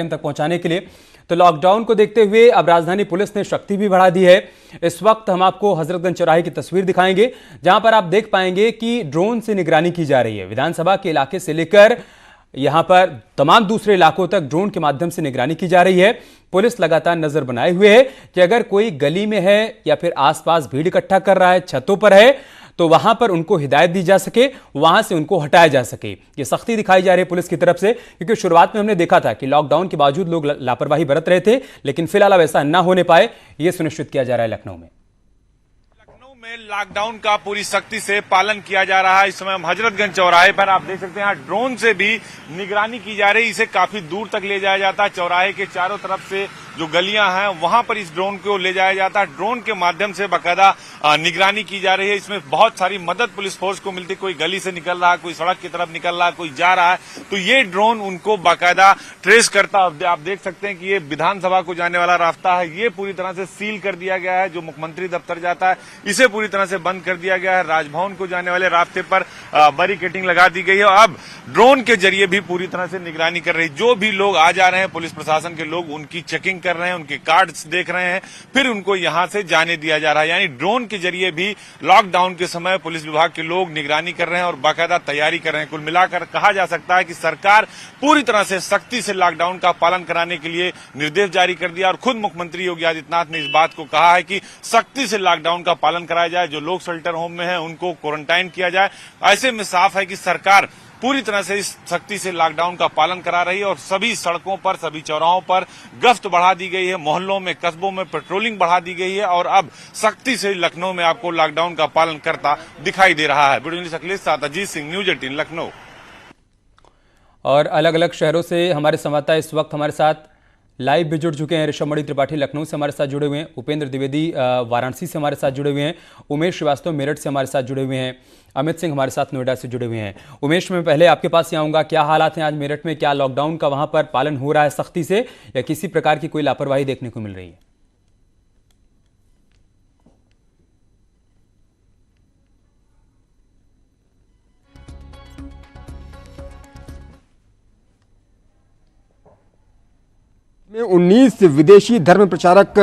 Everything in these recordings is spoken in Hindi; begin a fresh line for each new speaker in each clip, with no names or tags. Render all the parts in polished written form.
तक पहुंचाने के लिए। तो लॉकडाउन को देखते हुए अब राजधानी पुलिस ने शक्ति भी बढ़ा दी है। इस वक्त हम आपको हजरतगंज चौराहे की तस्वीर दिखाएंगे, जहां पर आप देख पाएंगे कि ड्रोन से निगरानी की जा रही है। विधानसभा के इलाके से लेकर यहां पर तमाम दूसरे इलाकों तक ड्रोन के माध्यम से निगरानी की जा रही है। पुलिस लगातार नजर बनाए हुए है कि अगर कोई गली में है या फिर आसपास भीड़ इकट्ठा कर रहा है, छतों पर है, तो वहां पर उनको हिदायत दी जा सके, वहां से उनको हटाया जा सके। ये सख्ती दिखाई जा रही है पुलिस की तरफ से, क्योंकि शुरुआत में हमने देखा था कि लॉकडाउन के बावजूद लोग लापरवाही बरत रहे थे, लेकिन फिलहाल अब ऐसा ना होने पाए, यह सुनिश्चित किया जा रहा है लखनऊ में।
लॉकडाउन का पूरी सख्ती से पालन किया जा रहा है। इस समय हम हजरतगंज चौराहे पर आप देख सकते हैं, यहाँ ड्रोन से भी निगरानी की जा रही है। इसे काफी दूर तक ले जाया जाता है। चौराहे के चारों तरफ से जो गलियां हैं वहां पर इस ड्रोन को ले जाया जाता है। ड्रोन के माध्यम से बाकायदा निगरानी की जा रही है। इसमें बहुत सारी मदद पुलिस फोर्स को मिलती है। कोई गली से निकल रहा है, कोई सड़क की तरफ निकल रहा है, कोई जा रहा है, तो ये ड्रोन उनको बाकायदा ट्रेस करता। आप देख सकते हैं कि ये विधानसभा को जाने वाला रास्ता है, ये पूरी तरह से सील कर दिया गया है। जो मुख्यमंत्री दफ्तर जाता है इसे पूरी तरह से बंद कर दिया गया है। राजभवन को जाने वाले रास्ते पर बैरिकेडिंग लगा दी गई है। अब ड्रोन के जरिए भी पूरी तरह से निगरानी कर रही। जो भी लोग आ जा रहे हैं, पुलिस प्रशासन के लोग उनकी चेकिंग कर रहे हैं, उनके कार्ड्स देख रहे हैं, फिर उनको यहां से जाने दिया जा रहा है। यानी ड्रोन के जरिए भी लॉकडाउन के समय पुलिस विभाग के लोग निगरानी कर रहे हैं और बाकायदा तैयारी कर रहे हैं। कुल मिलाकर कहा जा सकता है कि सरकार पूरी तरह से सख्ती से लॉकडाउन का पालन कराने के लिए निर्देश जारी कर दिया और खुद मुख्यमंत्री योगी आदित्यनाथ ने इस बात को कहा है कि सख्ती से लॉकडाउन का पालन कराया जाए। जो लोग शेल्टर होम में हैं उनको क्वारंटाइन किया जाए। ऐसे में साफ है कि सरकार पूरी तरह से इस सख्ती से लॉकडाउन का पालन करा रही है और सभी सड़कों पर, सभी चौराहों पर गश्त बढ़ा दी गई है। मोहल्लों में, कस्बों में पेट्रोलिंग बढ़ा दी गई है और अब सख्ती से लखनऊ में आपको लॉकडाउन का पालन करता दिखाई दे रहा है। वीडियो जर्नलिस्ट अखिलेश साथ अजीत सिंह, न्यूज 18 लखनऊ।
और अलग अलग शहरों से हमारे संवाददाता इस वक्त हमारे साथ लाइव भी जुड़ चुके हैं। ऋषभ त्रिपाठी लखनऊ से हमारे साथ जुड़े हुए हैं, उपेंद्र द्विवेदी वाराणसी से हमारे साथ जुड़े हुए हैं, उमेश श्रीवास्तव मेरठ से हमारे साथ जुड़े हुए हैं, अमित सिंह हमारे साथ नोएडा से जुड़े हुए हैं। उमेश, मैं पहले आपके पास ही आऊँगा, क्या हालात हैं आज मेरठ में? क्या लॉकडाउन का वहाँ पर पालन हो रहा है सख्ती से, या किसी प्रकार की कोई लापरवाही देखने को मिल रही है?
में 19 विदेशी धर्म प्रचारक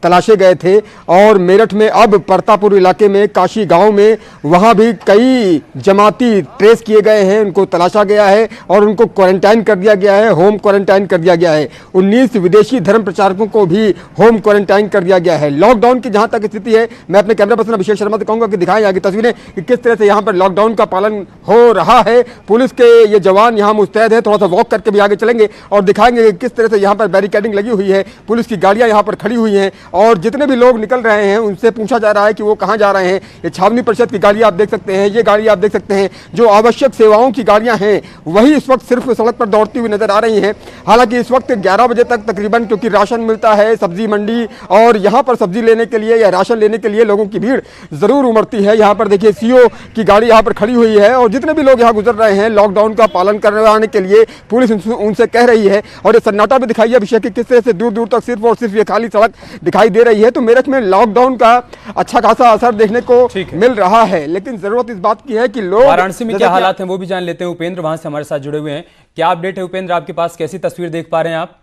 तलाशे गए थे और मेरठ में अब परतापुर इलाके में काशी गांव में वहां भी कई जमाती ट्रेस किए गए हैं, उनको तलाशा गया है और उनको क्वारंटाइन कर दिया गया है, होम क्वारंटाइन कर दिया गया है। 19 विदेशी धर्म प्रचारकों को भी होम क्वारंटाइन कर दिया गया है। लॉकडाउन की जहां तक स्थिति है, मैं अपने कैमरा पर्सन अभिषेक शर्मा से कहूंगा कि दिखाएं यहाँ की तस्वीरें कि किस तरह से यहाँ पर लॉकडाउन का पालन हो रहा है। पुलिस के ये जवान यहाँ मुस्तैद है, थोड़ा सा वॉक करके भी आगे चलेंगे और दिखाएंगे कि किस तरह से यहाँ पर बैरिकेडिंग लगी हुई है, पुलिस की गाड़ियां यहां पर खड़ी हुई हैं और जितने भी लोग निकल रहे हैं उनसे पूछा जा रहा है कि वो कहां जा रहे हैं। ये छावनी परिषद की गाड़ियां आप देख सकते हैं, ये गाड़ी आप देख सकते हैं, जो आवश्यक सेवाओं की गाड़ियां हैं वही इस वक्त सिर्फ सड़क पर दौड़ती हुई नजर आ रही हैं। हालांकि इस वक्त 11 बजे तक तकरीबन, क्योंकि राशन मिलता है, सब्जी मंडी, और यहाँ पर सब्जी लेने के लिए या राशन लेने के लिए लोगों की भीड़ जरूर उमड़ती है। यहाँ पर देखिए सीओ की गाड़ी यहाँ पर खड़ी हुई है और जितने भी लोग यहाँ गुजर रहे हैं लॉकडाउन का पालन करवाने के लिए पुलिस उनसे कह रही है। और ये सन्नाटा भी दिखाई अभिषेक कि किस तरह से दूर दूर तक सिर्फ और सिर्फ ये खाली सड़क दिखाई दे रही है। तो मेरठ में लॉकडाउन का अच्छा खासा असर देखने को मिल रहा है, लेकिन जरूरत इस बात की है कि लोग
वाराणसी में क्या हालात हैं वो भी जान लेते हैं। उपेंद्र वहां से हमारे साथ जुड़े हुए हैं, क्या अपडेट है उपेंद्र आपके पास? कैसी तस्वीर देख पा रहे हैं आप?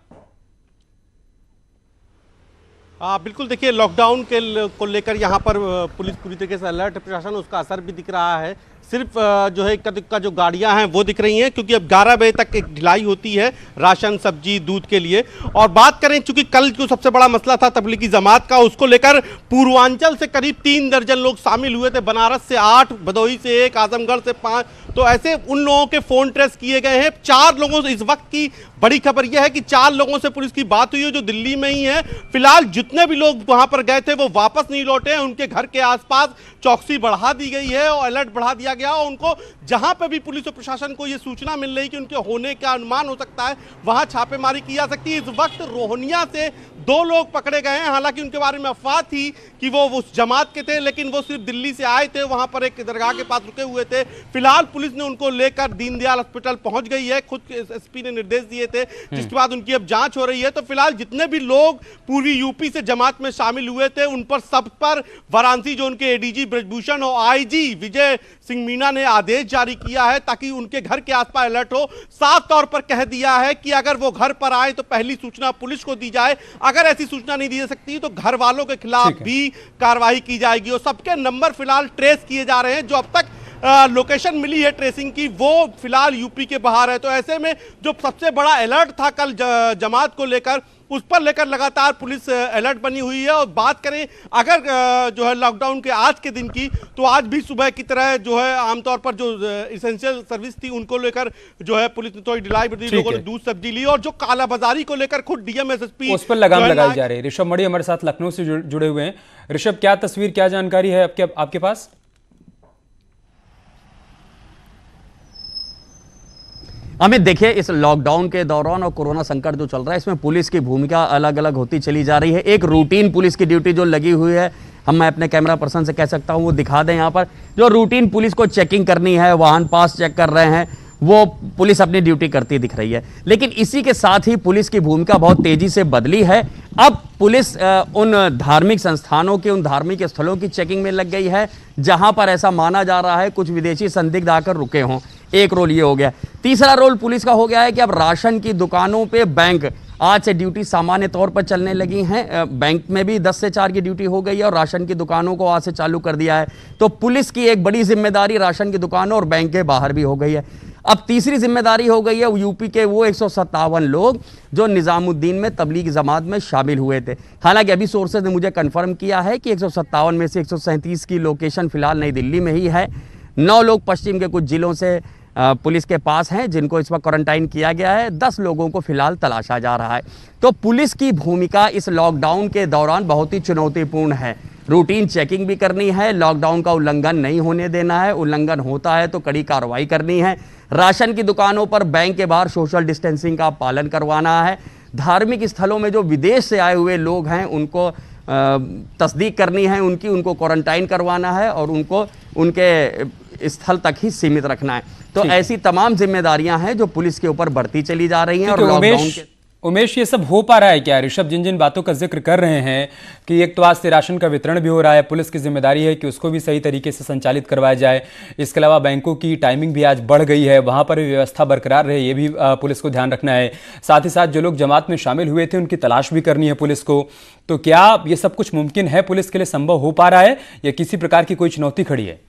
बिल्कुल, देखिए लॉकडाउन को लेकर यहाँ पर पुलिस पूरी तरीके से अलर्ट, प्रशासन उसका असर भी दिख रहा है। सिर्फ जो है इक्का दुक्का जो गाड़ियां हैं वो दिख रही हैं, क्योंकि अब 11 बजे तक एक ढिलाई होती है राशन, सब्जी, दूध के लिए। और बात करें, चूंकि कल जो सबसे बड़ा मसला था तबलीगी जमात का, उसको लेकर पूर्वांचल से करीब 3 दर्जन लोग शामिल हुए थे। बनारस से 8, भदोही से 1, आजमगढ़ से 5, तो ऐसे उन लोगों के फोन ट्रेस किए गए हैं। 4 लोगों से, इस वक्त की बड़ी खबर यह है कि 4 लोगों से पुलिस की बात हुई है जो दिल्ली में ही है। फिलहाल जितने भी लोग वहां पर गए थे वो वापस नहीं लौटे हैं। उनके घर के आसपास चौकसी बढ़ा दी गई है और अलर्ट बढ़ा दिया गया। और उनको जहां पे भी पुलिस और प्रशासन को यह सूचना मिल रही कि उनके होने का अनुमान हो सकता है, वहां छापेमारी की जा सकती है। इस वक्त रोहनिया से 2 लोग पकड़े गए हैं। हालांकि उनके बारे में अफवाह थी कि वो उस जमात के थे, लेकिन वो सिर्फ दिल्ली से आए थे, वहां पर एक दरगाह के पास रुके हुए थे। फिलहाल पुलिस ने उनको लेकर दीनदयाल हॉस्पिटल पहुंच गई है, खुद एसपी ने निर्देश दिए थे, जिसके बाद उनकी अब जांच हो रही है। तो फिलहाल जितने भी लोग पूर्वी यूपी से जमात में शामिल हुए थे उन पर सब पर वाराणसी जो उनके एडीजी ब्रजभूषण और आईजी विजय सिंह किंग मीना ने आदेश जारी किया है ताकि उनके घर के आसपास अलर्ट हो। साफ तौर पर कह दिया है कि अगर वो घर पर आए तो पहली सूचना पुलिस को दी जाए, अगर ऐसी सूचना नहीं दी जा सकती तो घर वालों के खिलाफ भी कार्रवाई की जाएगी। और सबके नंबर फिलहाल ट्रेस किए जा रहे हैं। जो अब तक लोकेशन मिली है ट्रेसिंग की वो फिलहाल यूपी के बाहर है। तो ऐसे में जो सबसे बड़ा अलर्ट था कल जमात को लेकर, उस पर लेकर लगातार पुलिस अलर्ट बनी हुई है। और बात करें अगर जो है लॉकडाउन के आज के दिन की, तो आज भी सुबह की तरह जो है आमतौर पर जो इसेंशियल सर्विस थी उनको लेकर जो है पुलिस ने थोड़ी ढिलाई बरती, लोगों ने दूध सब्जी ली। और जो कालाबाजारी को लेकर खुद डीएम एसएसपी
उस पर लगाम लगाई जा रही है। ऋषभ मणि हमारे साथ लखनऊ से जुड़े हुए हैं। ऋषभ, क्या तस्वीर, क्या जानकारी है आपके पास?
अमित, देखिए, इस लॉकडाउन के दौरान और कोरोना संकट जो चल रहा है इसमें पुलिस की भूमिका अलग अलग होती चली जा रही है। एक रूटीन पुलिस की ड्यूटी जो लगी हुई है, मैं अपने कैमरा पर्सन से कह सकता हूं वो दिखा दें। यहाँ पर जो रूटीन पुलिस को चेकिंग करनी है, वाहन पास चेक कर रहे हैं, वो पुलिस अपनी ड्यूटी करती दिख रही है। लेकिन इसी के साथ ही पुलिस की भूमिका बहुत तेजी से बदली है। अब पुलिस उन धार्मिक संस्थानों के, उन धार्मिक स्थलों की चेकिंग में लग गई है जहां पर ऐसा माना जा रहा है कुछ विदेशी संदिग्ध आकर रुके हों। एक रोल ये हो गया। तीसरा रोल पुलिस का हो गया है कि अब राशन की दुकानों पे बैंक आज से ड्यूटी सामान्य तौर पर चलने लगी हैं। बैंक में भी 10 से 4 की ड्यूटी हो गई है और राशन की दुकानों को आज से चालू कर दिया है। तो पुलिस की एक बड़ी जिम्मेदारी राशन की दुकानों और बैंक के बाहर भी हो गई है। अब तीसरी जिम्मेदारी हो गई है यूपी के वो 157 लोग जो निजामुद्दीन में तबलीग जमात में शामिल हुए थे। हालांकि अभी सोर्सेज ने मुझे कंफर्म किया है कि 157 में से 137 की लोकेशन फिलहाल नई दिल्ली में ही है। 9 लोग पश्चिम के कुछ जिलों से पुलिस के पास हैं जिनको इस वक्त क्वारंटाइन किया गया है। 10 लोगों को फिलहाल तलाशा जा रहा है। तो पुलिस की भूमिका इस लॉकडाउन के दौरान बहुत ही चुनौतीपूर्ण है। रूटीन चेकिंग भी करनी है, लॉकडाउन का उल्लंघन नहीं होने देना है, उल्लंघन होता है तो कड़ी कार्रवाई करनी है। राशन की दुकानों पर, बैंक के बाहर सोशल डिस्टेंसिंग का पालन करवाना है। धार्मिक स्थलों में जो विदेश से आए हुए लोग हैं उनको तस्दीक करनी है, उनको क्वारंटाइन करवाना है और उनको उनके स्थल तक ही सीमित रखना है। तो ऐसी तमाम जिम्मेदारियां हैं जो पुलिस के ऊपर बढ़ती चली जा रही हैं। और लॉकडाउन के
उमेश, ये सब हो पा रहा है क्या? ऋषभ जिन बातों का जिक्र कर रहे हैं कि एक तो आज से राशन का वितरण भी हो रहा है, पुलिस की जिम्मेदारी है कि उसको भी सही तरीके से संचालित करवाया जाए। इसके अलावा बैंकों की टाइमिंग भी आज बढ़ गई है, वहां पर भी व्यवस्था बरकरार रहे, ये भी पुलिस को ध्यान रखना है। साथ ही साथ जो लोग जमात में शामिल हुए थे उनकी तलाश भी करनी है पुलिस को। तो क्या ये सब कुछ मुमकिन है, पुलिस के लिए संभव हो पा रहा है या किसी प्रकार की कोई चुनौती खड़ी है?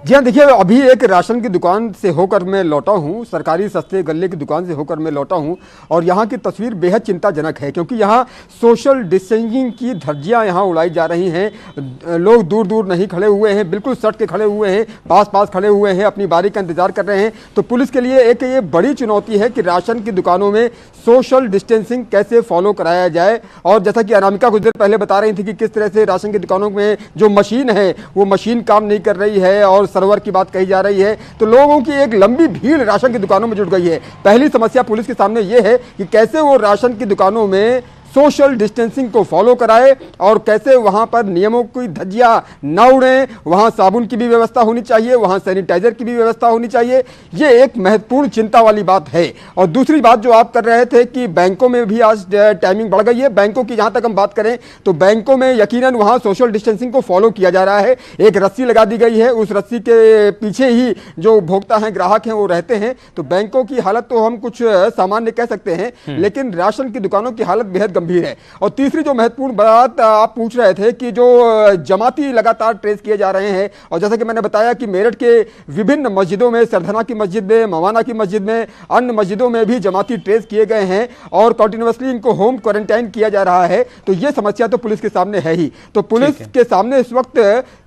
जी हाँ, देखिए, अभी एक राशन की दुकान से होकर मैं लौटा हूँ, सरकारी सस्ते गल्ले की दुकान से होकर मैं लौटा हूँ और यहाँ की तस्वीर बेहद चिंताजनक है क्योंकि यहाँ सोशल डिस्टेंसिंग की धज्जियाँ यहाँ उड़ाई जा रही हैं। लोग दूर दूर नहीं खड़े हुए हैं, बिल्कुल सट के खड़े हुए हैं, पास पास खड़े हुए हैं, अपनी बारी का इंतजार कर रहे हैं। तो पुलिस के लिए एक ये बड़ी चुनौती है कि राशन की दुकानों में सोशल डिस्टेंसिंग कैसे फॉलो कराया जाए। और जैसा कि अनामिका कुछ देर पहले बता रही थी कि किस तरह से राशन की दुकानों में जो मशीन है वो मशीन काम नहीं कर रही है और सर्वर की बात कही जा रही है। तो लोगों की एक लंबी भीड़ राशन की दुकानों में जुट गई है। पहली समस्या पुलिस के सामने ये है कि कैसे वो राशन की दुकानों में सोशल डिस्टेंसिंग को फॉलो कराए और कैसे वहां पर नियमों की धज्जियां न उड़ें। वहां साबुन की भी व्यवस्था होनी चाहिए, वहां सैनिटाइजर की भी व्यवस्था होनी चाहिए। ये एक महत्वपूर्ण चिंता वाली बात है। और दूसरी बात जो आप कर रहे थे कि बैंकों में भी आज टाइमिंग बढ़ गई है। बैंकों की जहां तक हम बात करें तो बैंकों में यकीनन वहां सोशल डिस्टेंसिंग को फॉलो किया जा रहा है। एक रस्सी लगा दी गई है, उस रस्सी के पीछे ही जो उपभोक्ता हैं, ग्राहक हैं, वो रहते हैं। तो बैंकों की हालत तो हम कुछ सामान्य कह सकते हैं, लेकिन राशन की दुकानों की हालत बेहद गंभीर है। और तीसरी जो महत्वपूर्ण बात आप पूछ रहे थे कि जो जमाती लगातार ट्रेस किए जा रहे हैं, और जैसा कि मैंने बताया कि मेरठ के विभिन्न मस्जिदों में, सरधना की मस्जिद में, मवाना की मस्जिद में, अन्य मस्जिदों में भी जमाती ट्रेस किए गए हैं और कंटिन्यूअसली इनको होम क्वारंटाइन किया जा रहा है। तो ये समस्या तो पुलिस के सामने है ही। तो पुलिस के सामने इस वक्त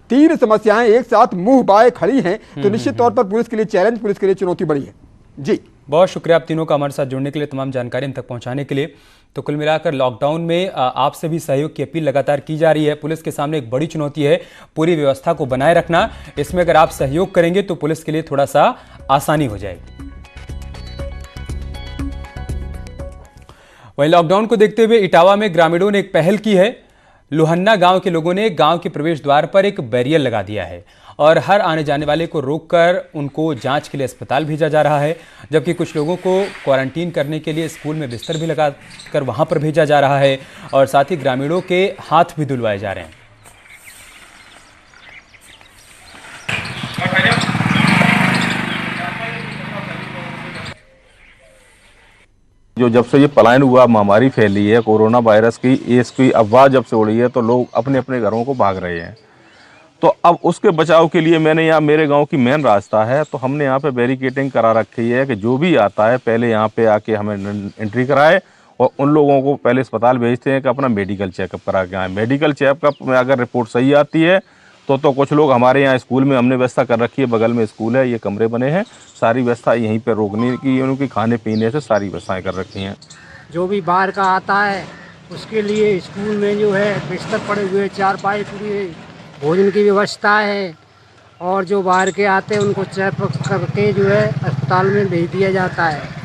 3 समस्याएं एक साथ मुंह बाए खड़ी हैं। तो निश्चित तौर पर पुलिस के लिए चैलेंज, पुलिस के लिए चुनौती बड़ी है। जी,
बहुत शुक्रिया आप तीनों का हमारे साथ जुड़ने के लिए, तमाम जानकारी हम तक पहुंचाने के लिए। तो कुल मिलाकर लॉकडाउन में आपसे भी सहयोग की अपील लगातार की जा रही है। पुलिस के सामने एक बड़ी चुनौती है पूरी व्यवस्था को बनाए रखना। इसमें अगर आप सहयोग करेंगे तो पुलिस के लिए थोड़ा सा आसानी हो जाएगी। वहीं लॉकडाउन को देखते हुए इटावा में ग्रामीणों ने एक पहल की है। लोहन्ना गांव के लोगों ने गांव के प्रवेश द्वार पर एक बैरियर लगा दिया है और हर आने जाने वाले को रोककर उनको जांच के लिए अस्पताल भेजा जा रहा है, जबकि कुछ लोगों को क्वारंटीन करने के लिए स्कूल में बिस्तर भी लगाकर वहां पर भेजा जा रहा है और साथ ही ग्रामीणों के हाथ भी धुलवाए जा रहे हैं।
जो जब से ये पलायन हुआ, महामारी फैली है कोरोना वायरस की, इसकी अफवाह जब से उड़ी है तो लोग अपने अपने घरों को भाग रहे हैं। तो अब उसके बचाव के लिए मैंने यहाँ, मेरे गांव की मेन रास्ता है तो हमने यहाँ पे बैरिकेडिंग करा रखी है कि जो भी आता है पहले यहाँ पे आके हमें एंट्री कराए और उन लोगों को पहले अस्पताल भेजते हैं कि अपना मेडिकल चेकअप करा के आए। मेडिकल चेकअप में अगर रिपोर्ट सही आती है तो कुछ लोग हमारे यहाँ स्कूल में हमने व्यवस्था कर रखी है, बगल में स्कूल है, ये कमरे बने हैं, सारी व्यवस्था यहीं पर रोकने की, उनकी खाने पीने से सारी व्यवस्थाएं कर रखी हैं।
जो भी बाहर का आता है उसके लिए स्कूल में जो है बिस्तर पड़े हुए, चारपाई पूरी, भोजन की व्यवस्था है और जो बाहर के आते हैं उनको चेकअप करके जो है अस्पताल में भेज दिया जाता है।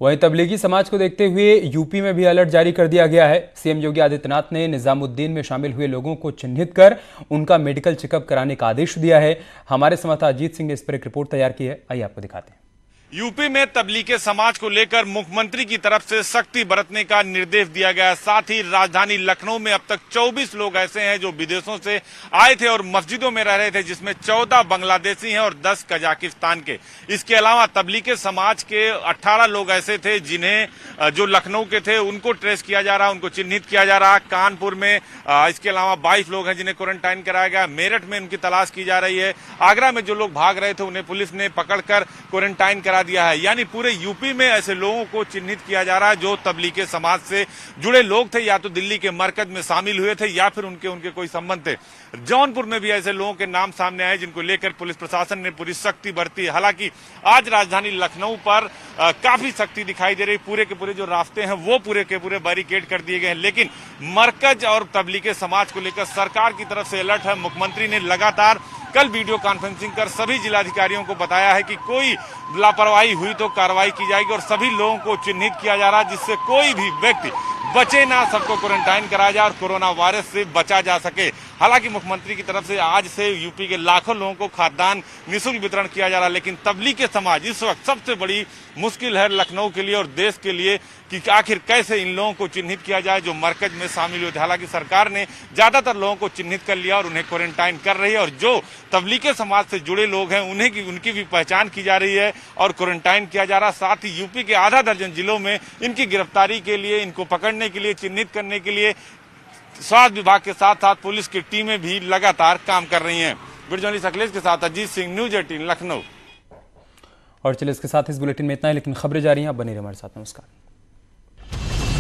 वहीं तबलीगी समाज को देखते हुए यूपी में भी अलर्ट जारी कर दिया गया है। सीएम योगी आदित्यनाथ ने निजामुद्दीन में शामिल हुए लोगों को चिन्हित कर उनका मेडिकल चेकअप कराने का आदेश दिया है। हमारे संवाददाता अजीत सिंह ने इस पर एक रिपोर्ट तैयार की है, आइए आपको दिखाते हैं।
यूपी में तबलीगी समाज को लेकर मुख्यमंत्री की तरफ से सख्ती बरतने का निर्देश दिया गया। साथ ही राजधानी लखनऊ में अब तक 24 लोग ऐसे हैं जो विदेशों से आए थे और मस्जिदों में रह रहे थे, जिसमें 14 बांग्लादेशी हैं और 10 कजाकिस्तान के। इसके अलावा तबलीगी समाज के 18 लोग ऐसे थे जिन्हें, जो लखनऊ के थे, उनको ट्रेस किया जा रहा, उनको चिन्हित किया जा रहा। कानपुर में इसके अलावा 22 लोग हैं जिन्हें क्वारंटाइन कराया गया। मेरठ में उनकी तलाश की जा रही है। आगरा में जो लोग भाग रहे थे उन्हें पुलिस ने पकड़कर क्वारंटाइन करा दिया है। यानी पूरे यूपी में ऐसे लोगों को चिन्हित किया जा रहा है जो तबलीगी समाज से जुड़े लोग थे, या तो दिल्ली के मरकज में शामिल हुए थे या फिर उनके कोई संबंध थे। जौनपुर में भी ऐसे लोगों के नाम सामने आए जिनको लेकर पुलिस प्रशासन ने पूरी सख्ती बरती। हालांकि आज राजधानी लखनऊ पर काफी सख्ती दिखाई दे रही। पूरे के पूरे जो रास्ते हैं वो पूरे के पूरे बैरिकेड कर दिए गए हैं, लेकिन मरकज और तबलीगी समाज को लेकर सरकार की तरफ से अलर्ट है। मुख्यमंत्री ने लगातार कल वीडियो कॉन्फ्रेंसिंग कर सभी जिलाधिकारियों को बताया है कि कोई लापरवाही हुई तो कार्रवाई की जाएगी और सभी लोगों को चिन्हित किया जा रहा है जिससे कोई भी व्यक्ति बचे ना, सबको क्वारंटाइन कराया जाए और कोरोना वायरस से बचा जा सके। हालांकि मुख्यमंत्री की तरफ से आज से यूपी के लाखों लोगों को खाद्यान्न निःशुल्क वितरण किया जा रहा है, लेकिन तबलीगी समाज इस वक्त सबसे बड़ी मुश्किल है लखनऊ के लिए और देश के लिए कि आखिर कैसे इन लोगों को चिन्हित किया जाए जो मरकज में शामिल हुए थे। हालांकि सरकार ने ज्यादातर लोगों को चिन्हित कर लिया और उन्हें क्वारंटाइन कर रही है और जो तबलीगी समाज से जुड़े लोग हैं उनकी भी पहचान की जा रही है और क्वारंटाइन किया जा रहा है। साथ ही यूपी के आधा दर्जन जिलों में इनकी गिरफ्तारी के लिए, इनको पकड़ने के लिए, चिन्हित करने के लिए स्वास्थ्य विभाग के साथ साथ पुलिस की टीमें भी लगातार काम कर रही हैं। वीडियो जर्नलिस्ट अखिलेश के साथ अजीत सिंह, न्यूज 18 लखनऊ।
और चलिए इसके साथ इस बुलेटिन में इतना ही, लेकिन खबरें जारी हैं, आप बने रहिए हमारे साथ। नमस्कार।